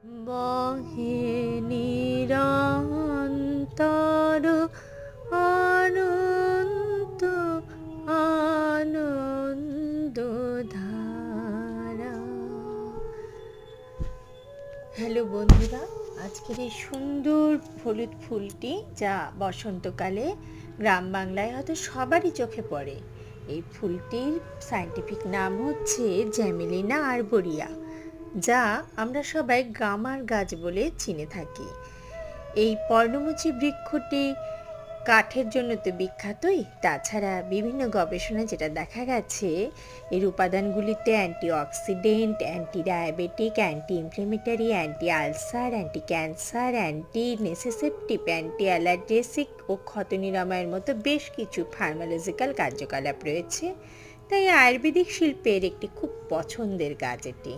বহে নিরন্তর অনন্ত আনন্দধারা। হ্যালো বন্ধুরা, আজকের এই সুন্দর হলুদ ফুলটি যা বসন্তকালে গ্রাম বাংলায় হয়তো সবারই চোখে পড়ে। এই ফুলটির সায়েন্টিফিক নাম হচ্ছে জ্যামেলিনা আরবোরিয়া, যা আমরা সবাই গামার গাছ বলে চিনে থাকি। এই পর্ণমোচী বৃক্ষটি কাঠের জন্য তো বিখ্যাতই, তাছাড়া বিভিন্ন গবেষণায় যেটা দেখা গেছে এর উপাদানগুলিতে antioxidant, anti diabetic, anti inflammatory, anti ulcer, anti cancer, anti nociceptive, anti analgesic ও ক্ষত নিরাময়ের মতো বেশ কিছু ফার্মালজিক্যাল কার্যকলাপ রয়েছে। তাই আয়ুর্বেদিক শিল্পের একটি খুব পছন্দের গাছ এটি।